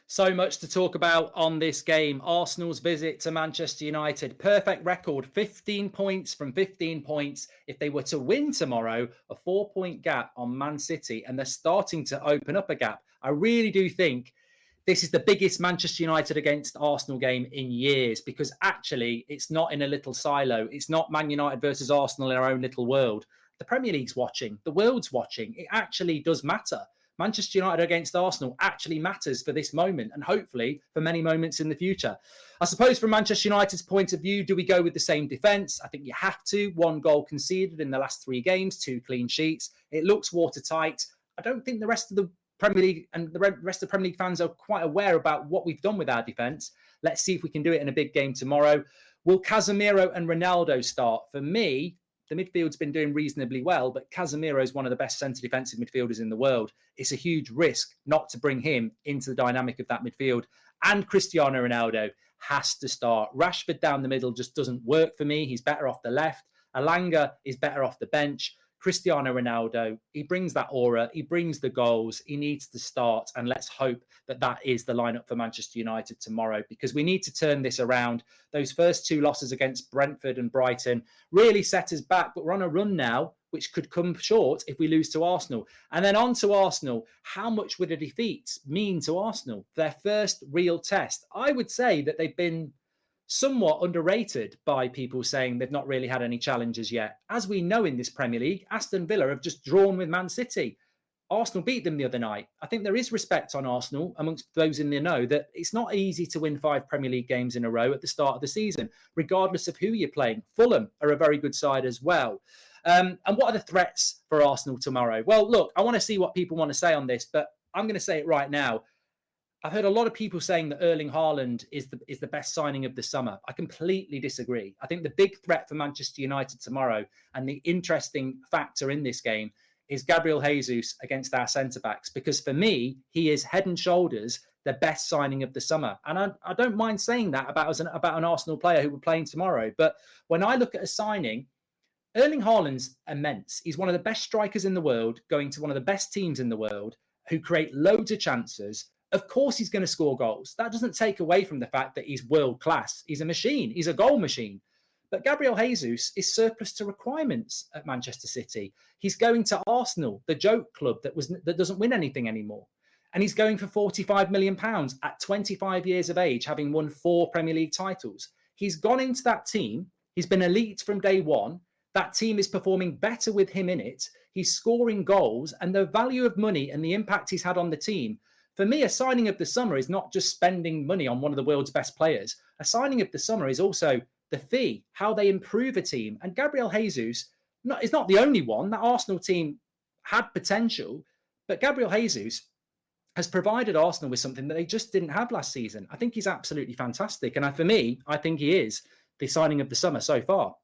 So much to talk about on this game. Arsenal's visit to Manchester United. Perfect record, 15 points from 15 points. If they were to win tomorrow, a 4-point gap on Man City, and they're starting to open up a gap. I really do think this is the biggest Manchester United against Arsenal game in years, because actually it's not in a little silo. It's not Man United versus Arsenal in our own little world. The Premier League's watching. The world's watching. It actually does matter. Manchester United against Arsenal actually matters for this moment and hopefully for many moments in the future. I suppose from Manchester United's point of view, do we go with the same defence? I think you have to. 1 goal conceded in the last 3 games, 2 clean sheets. It looks watertight. I don't think the rest of the Premier League and the rest of the Premier League fans are quite aware about what we've done with our defence. Let's see if we can do it in a big game tomorrow. Will Casemiro and Ronaldo start? For me, the midfield's been doing reasonably well, but Casemiro is one of the best centre defensive midfielders in the world. It's a huge risk not to bring him into the dynamic of that midfield. And Cristiano Ronaldo has to start. Rashford down the middle just doesn't work for me. He's better off the left. Alanga is better off the bench. Cristiano Ronaldo, he brings that aura, he brings the goals, he needs to start, and let's hope that that is the lineup for Manchester United tomorrow, because we need to turn this around. Those first 2 losses against Brentford and Brighton really set us back, but we're on a run now which could come short if we lose to Arsenal. And then on to Arsenal. How much would a defeat mean to Arsenal? Their first real test. I would say that they've been somewhat underrated by people saying they've not really had any challenges yet. As we know in this Premier League, Aston Villa have just drawn with Man City. Arsenal beat them the other night. I think there is respect on Arsenal amongst those in the know that it's not easy to win 5 Premier League games in a row at the start of the season, regardless of who you're playing. Fulham are a very good side as well. And what are the threats for Arsenal tomorrow? Well, look, I want to see what people want to say on this, but I'm going to say it right now. I've heard a lot of people saying that Erling Haaland is the best signing of the summer. I completely disagree. I think the big threat for Manchester United tomorrow, and the interesting factor in this game, is Gabriel Jesus against our centre-backs. Because for me, he is head and shoulders the best signing of the summer. And I don't mind saying that about an Arsenal player who we're playing tomorrow. But when I look at a signing, Erling Haaland's immense. He's one of the best strikers in the world, going to one of the best teams in the world, who create loads of chances. Of course, he's going to score goals. That doesn't take away from the fact that he's world class. He's a machine. He's a goal machine. But Gabriel Jesus is surplus to requirements at Manchester City. He's going to Arsenal, the joke club that doesn't win anything anymore. And he's going for £45 million at 25 years of age, having won 4 Premier League titles. He's gone into that team. He's been elite from day one. That team is performing better with him in it. He's scoring goals, and the value of money and the impact he's had on the team. For me, a signing of the summer is not just spending money on one of the world's best players. A signing of the summer is also the fee, how they improve a team. And Gabriel Jesus is not the only one. That Arsenal team had potential, but Gabriel Jesus has provided Arsenal with something that they just didn't have last season. I think he's absolutely fantastic. And for me, I think he is the signing of the summer so far.